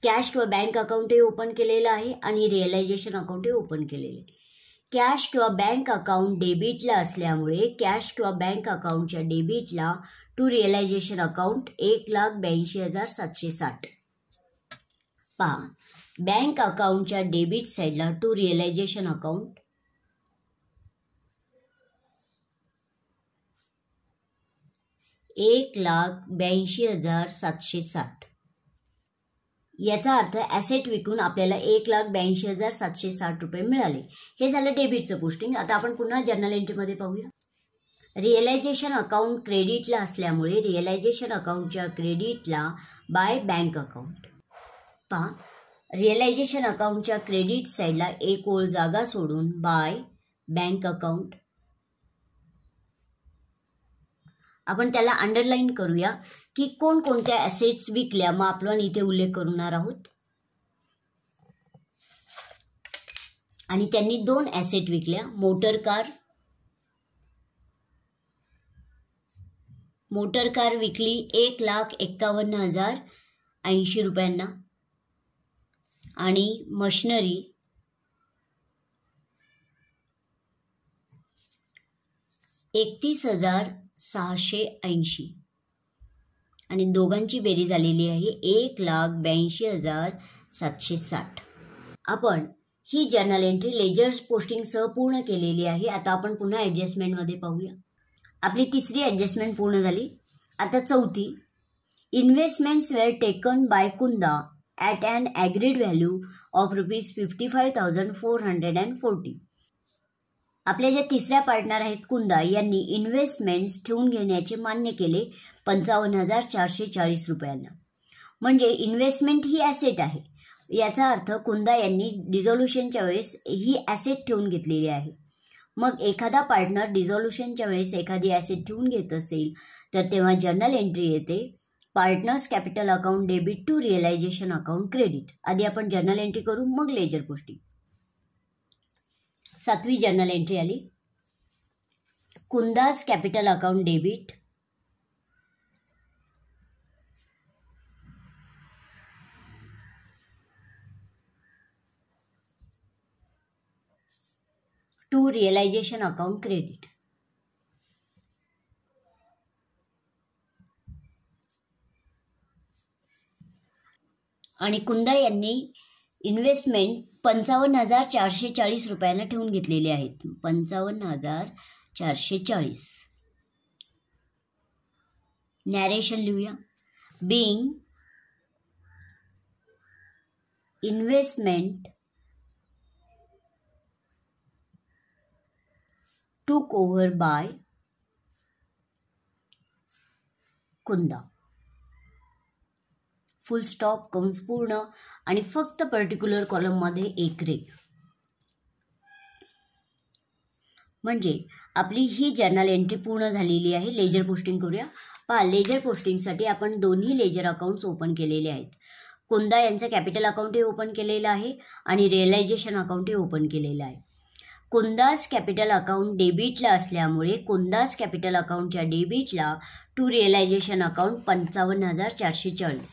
कॅश किंवा बँक अकाउंटही ओपन केलेलं आहे आणि रिअलायझेशन अकाउंटही ओपन केलेले. कॅश किंवा बँक अकाउंट डेबिटला असल्यामुळे कॅश किंवा बँक अकाउंटच्या डेबिटला टू रिअलायझेशन अकाउंट ₹1,82,760. पहा, बँक अकाउंटच्या डेबिट साईडला टू रिअलायझेशन अकाउंट ₹1,82,760. याचा अर्थ ॲसेट विकून आपल्याला ₹1,82,760 मिळाले. हे झालं डेबिटचं पोस्टिंग. आता आपण पुन्हा जर्नल एंट्रीमध्ये पाहूया. रिअलायझेशन अकाउंट क्रेडिटला असल्यामुळे रिअलायझेशन अकाउंटच्या क्रेडिटला बाय बँक अकाउंट. पहा, रिअलायझेशन अकाउंटच्या क्रेडिट साईडला एक ओळ जागा सोडून बाय बँक अकाउंट. आपण त्याला अंडरलाईन करूया की कोणकोणत्या ॲसेट्स विकल्या, मग आपण इथे उल्लेख करणार आहोत. आणि त्यांनी 2 ॲसेट विकल्या, मोटर कार विकली ₹1,51,080 आणि मशिनरी ₹31,680 आणि दोघांची बेरीज आलेली आहे ₹1,82,760. आपण ही जर्नल एंट्री लेजर पोस्टिंगसह पूर्ण केलेली आहे. आता आपण पुन्हा ॲडजस्टमेंटमध्ये पाहूया. आपली तिसरी ॲडजस्टमेंट पूर्ण झाली. आता चौथी, investments were taken by Kunda at an agreed value of ₹55,440. आपल्या ज्या तिसऱ्या पार्टनर आहेत कुंदा, यांनी इन्व्हेस्टमेंट्स ठेवून घेण्याचे मान्य केले ₹55,440. म्हणजे इन्व्हेस्टमेंट ही ॲसेट आहे. याचा अर्थ कुंदा यांनी डिझॉल्युशनच्या वेळेस ही ॲसेट ठेवून घेतलेली आहे. मग एखादा पार्टनर डिझॉल्युशनच्या वेळेस एखादी ॲसेट ठेवून घेत असेल तर तेव्हा जर्नल एंट्री येते partners capital account debit to realisation account credit. आधी आपण जर्नल एंट्री करू, मग लेजर पोस्टिंग. 7वी जर्नल एंट्री आली. Kunda's capital account debit to realisation account credit. आणि कुंदा यांनी इन्व्हेस्टमेंट ₹55,440 ठेवून घेतलेले आहेत. 55,440. नॅरेशन लिहूया. being investment took over by Kunda. Full stop, कंस पूर्ण आणि फक्त पर्टिक्युलर कॉलममध्ये एक रेघ. म्हणजे आपली ही जर्नल एंट्री पूर्ण झालेली आहे. लेजर पोस्टिंग करूया. पहा, लेजर पोस्टिंगसाठी आपण दोन्ही लेजर अकाउंट्स ओपन केलेले आहेत. कुंदा यांचं कॅपिटल अकाउंटही ओपन केलेलं आहे आणि रिअलायझेशन अकाउंटही ओपन केलेलं आहे. कुंदास कॅपिटल अकाउंट डेबिटला असल्यामुळे कुंदास कॅपिटल अकाउंटच्या डेबिटला टू रिअलायझेशन अकाउंट 55,440.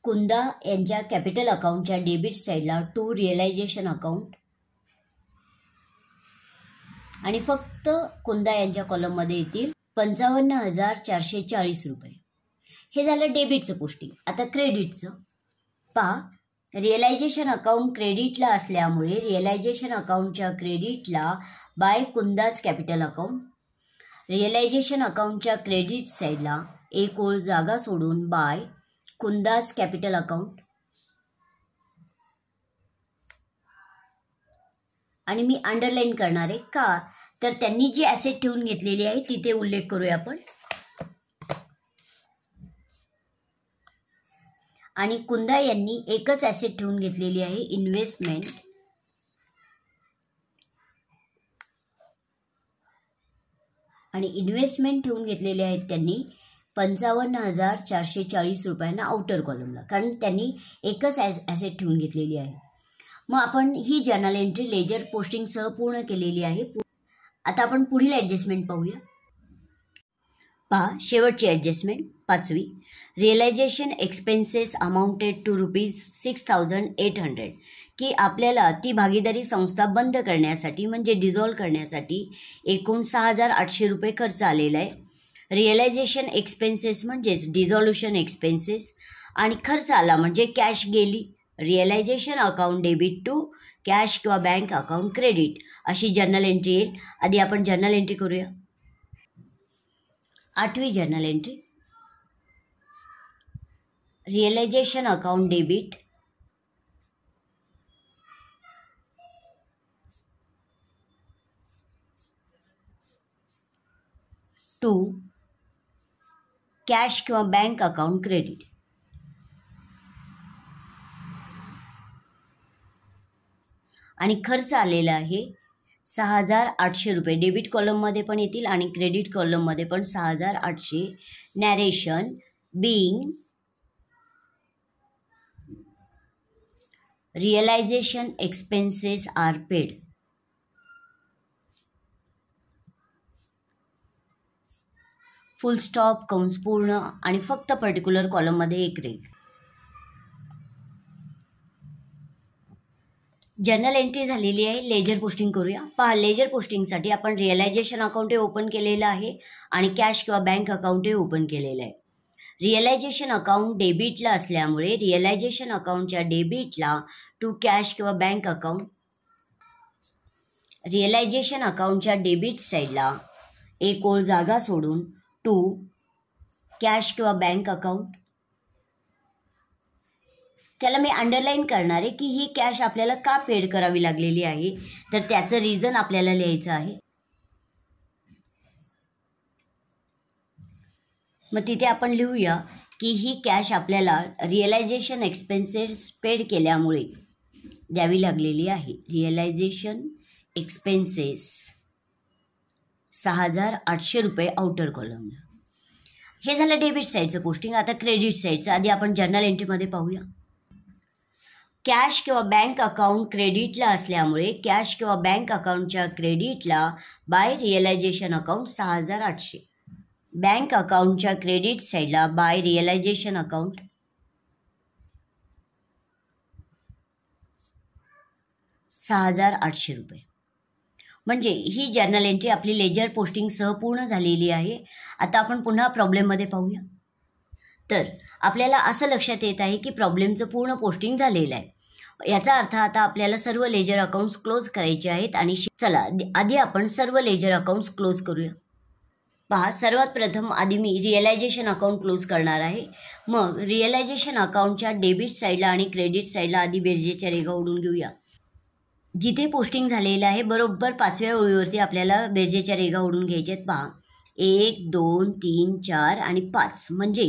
कुंदा यांच्या कॅपिटल अकाउंटच्या डेबिट साईडला टू रिअलायझेशन अकाउंट आणि फक्त कुंदा यांच्या कॉलममध्ये येतील 55,440 रुपये. हे झालं डेबिटचं पोस्टिंग. आता क्रेडिटचं पहा, रिअलायझेशन अकाउंट क्रेडिटला असल्यामुळे रिअलायझेशन अकाउंटच्या क्रेडिटला by Kunda's capital account. Realisation अकाउंटच्या क्रेडिट साईडला एक ओळ जागा सोडून बाय कुंदाज कॅपिटल अकाउंट. आणि मी अंडरलाईन करणार आहे का, तर त्यांनी जी ॲसेट ठेवून घेतलेली आहे तिथे उल्लेख करूया आपण. आणि कुंदा यांनी एकच ॲसेट ठेवून घेतलेली आहे, इन्व्हेस्टमेंट. आणि इन्व्हेस्टमेंट ठेवून घेतलेले आहेत त्यांनी 55,440 रुपयांना आउटर कॉलमला, कारण त्यांनी एकच ॲसेट ठेवून घेतलेली आहे. मग आपण ही जर्नल एंट्री लेजर पोस्टिंगसह पूर्ण केलेली आहे. आता आपण पुढील ॲडजस्टमेंट पाहूया. पहा, शेवटची ॲडजस्टमेंट 5वी. रिअलायझेशन एक्सपेन्सेस अमाउंटेड टू ₹6,800, की आपल्याला ती भागीदारी संस्था बंद करण्यासाठी म्हणजे डिझॉल्व करण्यासाठी एकूण 6,800 रुपये खर्च आलेला आहे. रिअलायझेशन एक्सपेन्सेस म्हणजेच डिझॉल्युशन एक्सपेन्सेस आणि खर्च आला म्हणजे कॅश गेली. Realisation account debit to cash किंवा बँक अकाउंट क्रेडिट अशी जर्नल एंट्री येईल. आधी आपण जर्नल एंट्री करूया. 8वी journal entry. Realisation account debit to cash किंवा बँक अकाउंट क्रेडिट. आणि खर्च आलेला आहे 6,800 रुपये. डेबिट कॉलममध्ये पण येतील आणि क्रेडिट कॉलममध्ये पण 6,800. Narration being realisation expenses are paid. Full stop, कंस पूर्ण आणि फक्त पर्टिक्युलर कॉलममध्ये एक रेघ. जर्नल एंट्री झालेली आहे. लेजर पोस्टिंग करूया. पहा, लेजर पोस्टिंगसाठी आपण रिअलायझेशन अकाउंटही ओपन केलेलं आहे आणि कॅश किंवा बँक अकाउंटही ओपन केलेलं आहे. रिअलायझेशन अकाउंट डेबिटला असल्यामुळे रिअलायझेशन अकाउंटच्या डेबिटला टू कॅश किंवा बँक अकाउंट. रिअलायझेशन अकाउंटच्या डेबिट साईडला एक ओळ जागा सोडून टू कॅश किंवा बँक अकाउंट. त्याला मी अंडरलाईन करणार आहे की ही कॅश आपल्याला का पेड करावी लागलेली आहे, तर त्याचं रिझन आपल्याला लिहायचं आहे. मग तिथे आपण लिहूया की ही कॅश आपल्याला रिअलायझेशन एक्सपेन्सेस पेड केल्यामुळे द्यावी लागलेली आहे. रिअलायझेशन एक्सपेन्सेस 6,800 रुपये आउटर कॉलमला. हे झालं डेबिट साईडचं पोस्टिंग. आता क्रेडिट साईडचं आधी आपण जर्नल एंट्रीमध्ये पाहूया. कॅश किंवा बँक अकाउंट क्रेडिटला असल्यामुळे कॅश किंवा बँक अकाउंटच्या क्रेडिटला बाय रिअलायझेशन अकाउंट 6,800. बँक अकाउंटच्या क्रेडिट साईडला बाय रिअलायझेशन अकाउंट 6,800 रुपये. म्हणजे ही जर्नल एंट्री आपली लेजर पोस्टिंगसह पूर्ण झालेली आहे. आता आपण पुन्हा प्रॉब्लेममध्ये पाहूया. तर आपल्याला असं लक्षात येत आहे की प्रॉब्लेमचं पूर्ण पोस्टिंग झालेलं आहे. याचा अर्थ आता आपल्याला सर्व लेजर अकाउंट्स क्लोज करायचे आहेत. आणि चला आधी आपण सर्व लेजर अकाउंट्स क्लोज करूया. पहा, सर्वात प्रथम आधी मी रिअलायझेशन अकाउंट क्लोज करणार आहे. मग रिअलायझेशन अकाउंटच्या डेबिट साईडला आणि क्रेडिट साईडला आधी बेरजेच्या रेघा ओढून घेऊया. जिथे पोस्टिंग झालेलं आहे बरोबर 5व्या ओळीवरती आपल्याला बेरजेच्या रेघा ओढून घ्यायच्या आहेत. पहा, 1 2 3 4 आणि 5 म्हणजे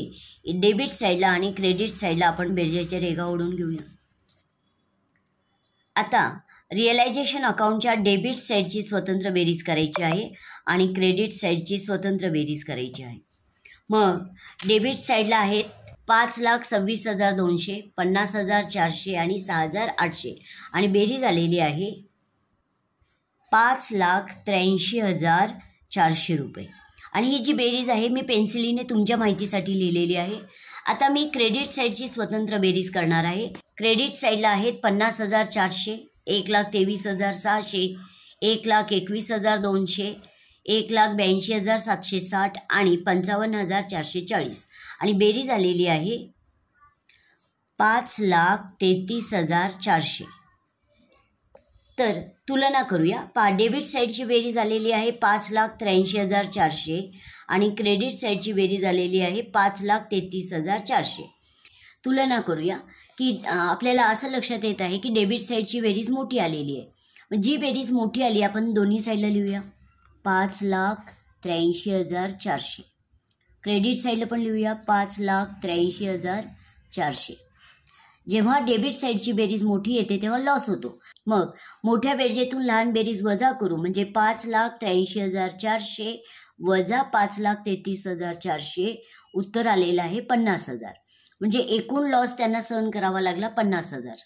डेबिट साईडला आणि क्रेडिट साईडला आपण बेरजेच्या रेघा ओढून घेऊया. आता रिअलायझेशन अकाउंटच्या डेबिट साईडची स्वतंत्र बेरीज करायची आहे आणि क्रेडिट साईडची स्वतंत्र बेरीज करायची आहे. मग डेबिट साईडला आहेत 5,26,200, 50,400 आणि 6,800 आणि बेरीज आलेली आहे 5,83,400 रुपये. आणि ही जी बेरीज आहे मी पेन्सिलीने तुमच्या माहितीसाठी लिहिलेली आहे. आता मी क्रेडिट साईडची स्वतंत्र बेरीज करणार आहे. क्रेडिट साईडला आहेत 50,400, 1,23,600, 1,21,200, 1,82,760 आणि 55,440 आणि बेरीज आलेली आहे 5,33,400. तर तुलना करूया. पहा, डेबिट साईडची बेरीज आलेली आहे 5,83,400 आणि क्रेडिट साईडची बेरीज आलेली आहे 5,33,400. तुलना करूया की आपल्याला असं लक्षात येत आहे की डेबिट साईडची बेरीज मोठी आलेली आहे. जी बेरीज मोठी आली आपण दोन्ही साईडला लिहूया 5,83,400. क्रेडिट साईडला पण लिहूया 5,83,400. जेव्हा डेबिट साईडची बेरीज मोठी येते तेव्हा लॉस होतो. मग मोठ्या बेरजेतून लहान बेरीज वजा करू म्हणजे 5,83,400 वजा 5,33,400 उत्तर आलेलं आहे 50,000. म्हणजे एकूण लॉस त्यांना सहन करावा लागला 50,000.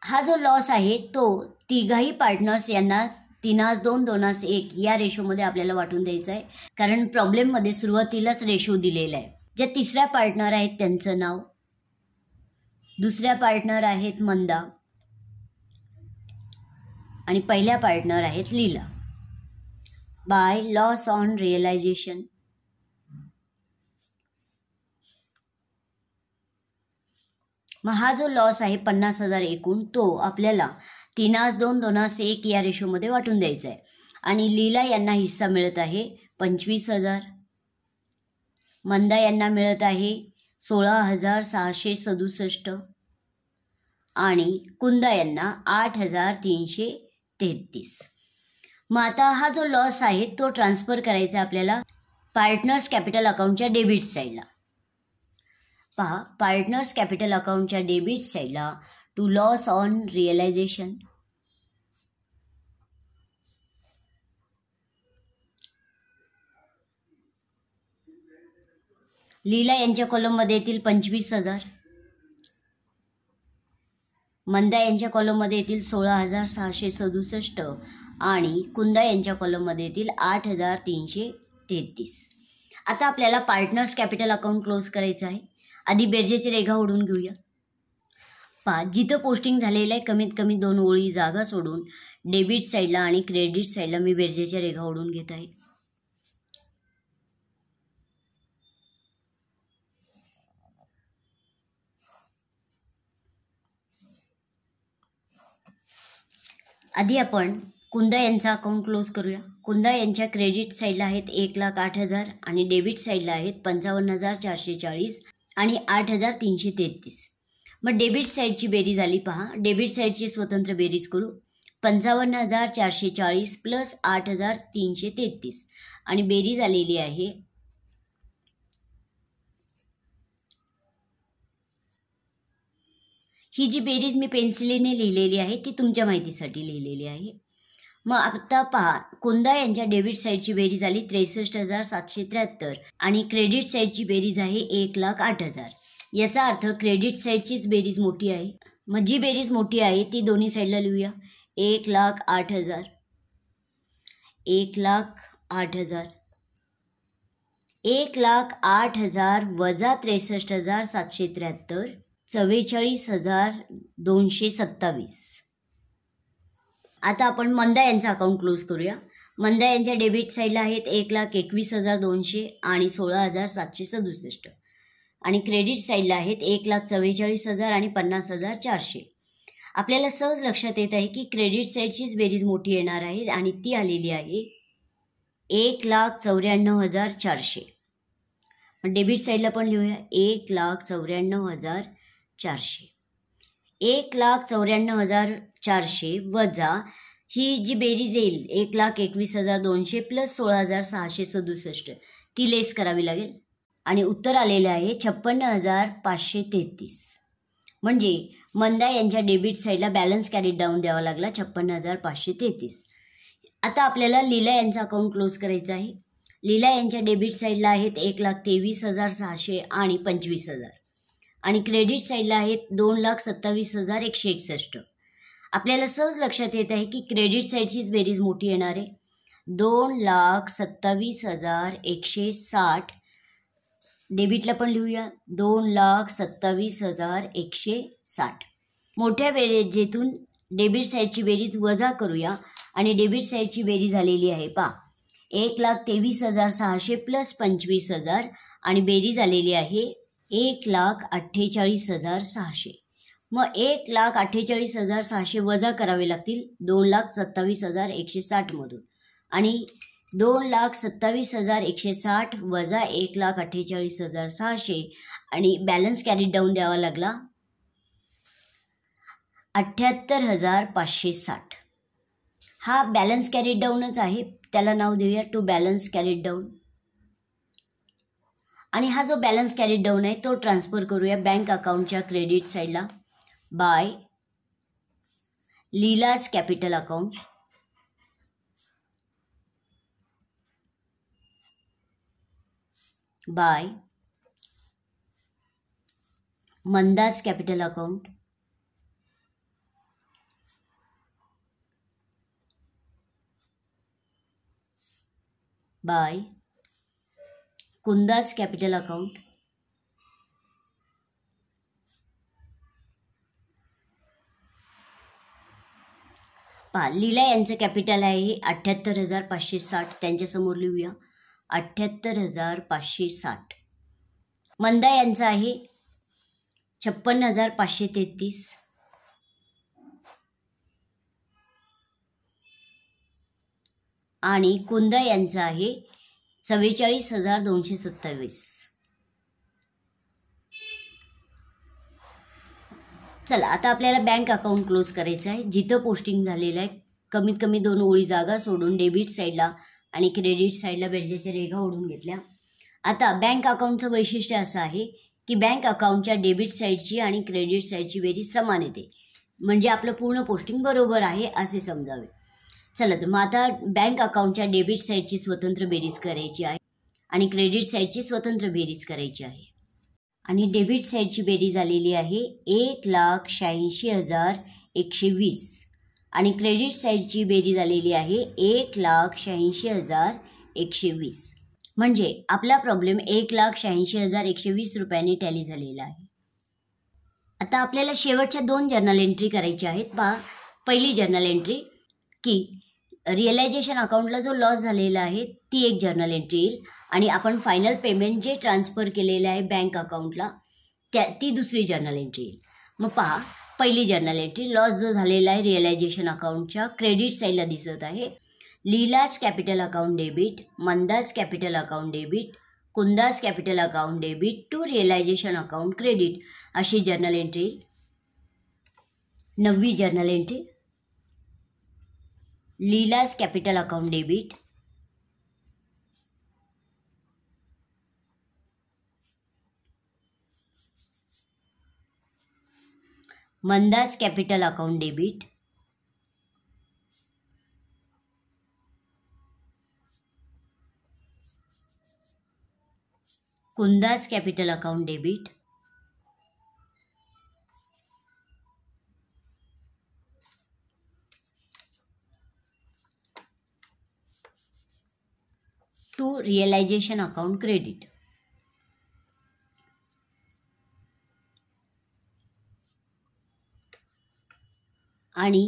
हा जो लॉस आहे तो तिघाही पार्टनर्स यांना 3:2, 2:1 या रेशोमध्ये आपल्याला वाटून द्यायचा आहे. कारण प्रॉब्लेममध्ये सुरुवातीलाच रेशो दिलेला आहे. ज्या तिसऱ्या पार्टनर आहेत त्यांचं नाव, दुसऱ्या पार्टनर आहेत मंदा आणि पहिल्या पार्टनर आहेत लीला. बाय लॉस ऑन रिअलायझेशन मग हा जो लॉस आहे 50,000 एकूण तो आपल्याला 3:2, 2:1 या रेशोमध्ये वाटून द्यायचा आहे. आणि लीला यांना हिस्सा मिळत आहे 25,000, मंदा यांना मिळत आहे 16,667 आणि कुंदा यांना 8,333. मग आता हा जो लॉस आहे तो ट्रान्सफर करायचा आपल्याला पार्टनर्स कॅपिटल अकाउंटच्या डेबिट साईडला. पहा, पार्टनर्स कॅपिटल अकाउंटच्या डेबिट साईडला टू लॉस ऑन रिअलायझेशन लीला यांच्या कॉलममध्ये येतील 25,000, मंदा यांच्या कॉलममध्ये येतील 16,667 आणि कुंदा यांच्या कॉलममध्ये येतील 8,333. आता आपल्याला पार्टनर्स कॅपिटल अकाउंट क्लोज करायचं आहे. आधी बेरजेची रेघा ओढून घेऊया. पहा, जिथं पोस्टिंग झालेलं आहे कमीत कमी 2 ओळी जागा सोडून डेबिट साईडला आणि क्रेडिट साईडला मी बेरजेच्या रेघा ओढून घेत आहे. आधी आपण कुंदा यांचा अकाउंट क्लोज करूया. कुंदा यांच्या क्रेडिट साईडला आहेत 1,08,000 आणि डेबिट साईडला आहेत 55,440 आणि 8,333. मग डेबिट साईडची बेरीज आली. पहा, डेबिट साईडची स्वतंत्र बेरीज करू. 55,440 प्लस 8,333 आणि बेरीज आलेली आहे ही जी बेरीज मी पेन्सिलीने लिहिलेली आहे ती तुमच्या माहितीसाठी लिहिलेली आहे. मग आता पहा, कुंदा यांच्या डेबिट साईडची बेरीज आली 63,773 आणि क्रेडिट साईडची बेरीज आहे 1,08,000. याचा अर्थ क्रेडिट साईडचीच बेरीज मोठी आहे. मग जी बेरीज मोठी आहे ती दोन्ही साईडला लिहूया. 1,08,000, 1,08,000, 1,08,000 वजा 63,773 44,227. आता आपण मंदा यांचा अकाउंट क्लोज करूया. मंदा यांच्या डेबिट साईडला आहेत 1,21,200 आणि 16,767 आणि क्रेडिट साईडला आहेत 1,44,000 आणि 50,400. आपल्याला सहज लक्षात येत आहे की क्रेडिट साईडचीच बेरीज मोठी येणार आहे आणि ती आलेली आहे 1,94,400. डेबिट साईडला पण लिहूया 1,94,400. 1,94,400 वजा ही जी बेरीज येईल 1,21,200 प्लस 16,667 ती लेस करावी लागेल आणि उत्तर आलेलं आहे 56,533. म्हणजे मंदा यांच्या डेबिट साईडला बॅलन्स कॅरी डाऊन द्यावा लागला 56,533. आता आपल्याला लीला यांचं अकाउंट क्लोज करायचं आहे. लीला यांच्या डेबिट साईडला आहेत 1,23,600 आणि 25,000 आणि क्रेडिट साईडला आहेत 2,27,161. आपल्याला सहज लक्षात येत आहे की क्रेडिट साईडचीच बेरीज मोठी येणार आहे. 2,27,160 डेबिटला पण लिहूया 2,27,160. मोठ्या बेरीजेतून डेबिट साईडची बेरीज वजा करूया आणि डेबिट साईडची बेरीज झालेली आहे 1,23,600 प्लस 25,000 आणि बेरीज आलेली आहे 1,48,600. मग 1,48,600 वजा करावे लागतील 2,27,160 मधून आणि 2,27,160 वजा 1,48,600 आणि बॅलन्स कॅरी डाऊन द्यावा लागला 78,560. हा बॅलन्स कॅरी डाऊनच आहे, त्याला नाव देऊया टू बॅलन्स कॅरी डाऊन. आणि हा जो बॅलन्स कॅरी डाऊन आहे तो ट्रान्सफर करूया बँक अकाउंटच्या क्रेडिट साईडला by Leela's capital account, by Manda's capital account, by Kunda's capital account, Leela यांचं कॅपिटल आहे 78,560. त्यांच्यासमोर लिहूया 78,560. मंदा यांचं आहे 56,533. आणि कुंदा यांचं आहे 44,227. चला आता आपल्याला बँक अकाउंट क्लोज करायचं आहे. जिथं पोस्टिंग झालेलं आहे कमीत कमी 2 ओळी जागा सोडून डेबिट साईडला आणि क्रेडिट साईडला बेरजेच्या रेघा ओढून घेतल्या. आता बँक अकाउंटचं वैशिष्ट्य असं आहे की बँक अकाउंटच्या डेबिट साईडची आणि क्रेडिट साईडची बेरीज समान येते, म्हणजे आपलं पूर्ण पोस्टिंग बरोबर आहे असे समजावे. चला तर मग आता बँक अकाउंटच्या डेबिट साईडची स्वतंत्र बेरीज करायची आहे आणि क्रेडिट साईडची स्वतंत्र बेरीज करायची आहे. आणि डेबिट साईडची बेरीज आलेली आहे 1,86,120 आणि क्रेडिट साईडची बेरीज आलेली आहे 1,86,120. म्हणजे आपला प्रॉब्लेम 1,86,120 रुपयांनी टॅली झालेला आहे. आता आपल्याला शेवटच्या 2 जर्नल एंट्री करायच्या आहेत. पहिली जर्नल एंट्री की रिअलायझेशन अकाउंटला जो लॉस झालेला आहे ती एक जर्नल एंट्री येईल आणि आपण फायनल पेमेंट जे ट्रान्सफर केलेलं आहे बँक अकाउंटला ती दुसरी जर्नल एंट्री येईल. मग पहा, पहिली जर्नल एंट्री लॉस जो झालेला आहे रिअलायझेशन अकाउंटच्या क्रेडिट साईडला दिसत आहे. Leela's capital account debit, Manda's capital account debit, Kunda's capital account debit to realisation account credit अशी जर्नल एंट्री येईल. 9वी journal entry Leela's capital account debit, Manda's capital account debit, Kunda's capital account debit, to realisation account credit. आणि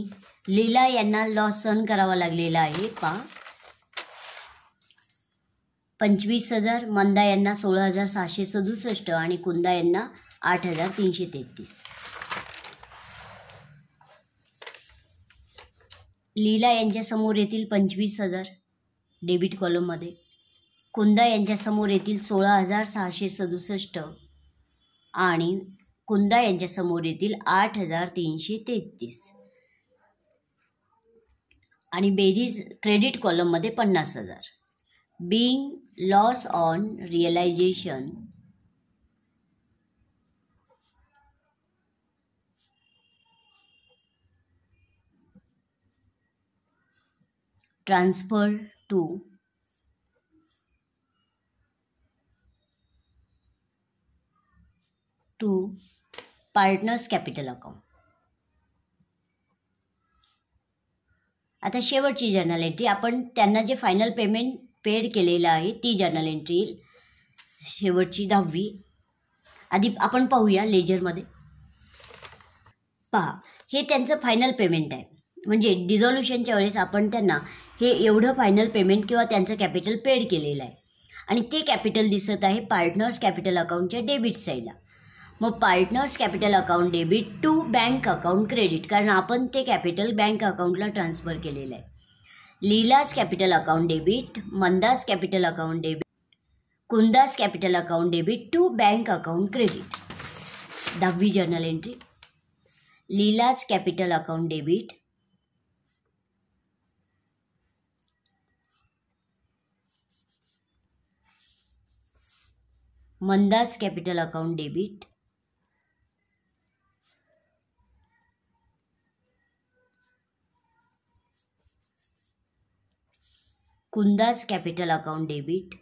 लीला यांना loss सहन करावा लागलेला आहे. पहा 25,000, मंदा यांना 16,767 आणि कुंदा यांना 8,333. लीला यांच्या समोर येतील 25,000 डेबिट कॉलममध्ये कुंदा यांच्यासमोर येथील 16,667 आणि कुंदा यांच्यासमोर येथील 8,333 आणि बेरीज क्रेडिट कॉलममध्ये 50,000. Being loss on realisation transfer to partners capital account. आता शेवटची जर्नल एंट्री, आपण त्यांना जे फायनल पेमेंट पेड केलेलं आहे ती जर्नल एंट्री येईल. शेवटची 10वी. आधी आपण पाहूया लेजरमध्ये. पहा, हे त्यांचं फायनल पेमेंट आहे. म्हणजे डिझॉल्युशनच्या वेळेस आपण त्यांना हे एवढं फायनल पेमेंट किंवा त्यांचं कॅपिटल पेड केलेलं आहे आणि ते कॅपिटल दिसत आहे पार्टनर्स कॅपिटल अकाउंटच्या डेबिट साईडला. मग partners capital account debit to bank account credit, कारण आपण ते कॅपिटल बँक अकाउंटला ट्रान्सफर केलेलं आहे. Leela's capital account debit, Manda's capital account debit, Kunda's capital account debit to bank account credit. 10वी journal entry. Leela's capital account debit, Manda's capital account debit, Kunda's capital account debit,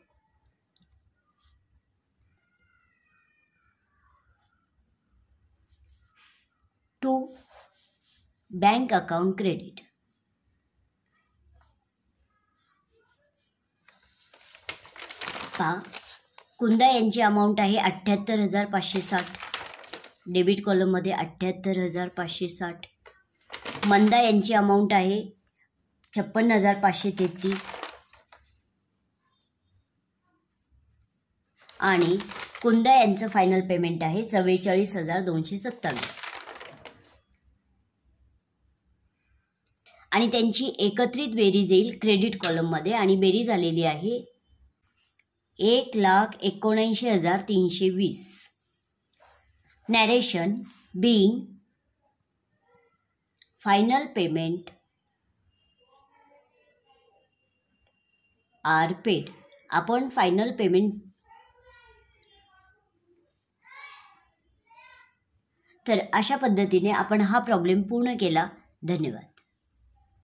to bank account credit. पहा, कुंदा यांची amount आहे 78,560 debit कॉलममध्ये 78,560. मंदा यांची amount आहे 56,533 आणि कुंदा यांचं final payment आहे 44,227 आणि त्यांची एकत्रित बेरीज येईल क्रेडिट कॉलममध्ये आणि बेरीज आलेली आहे 1,79,320. Narration. Being final payment are paid. आपण फायनल पेमेंट, तर अशा पद्धतीने आपण हा प्रॉब्लेम पूर्ण केला. धन्यवाद.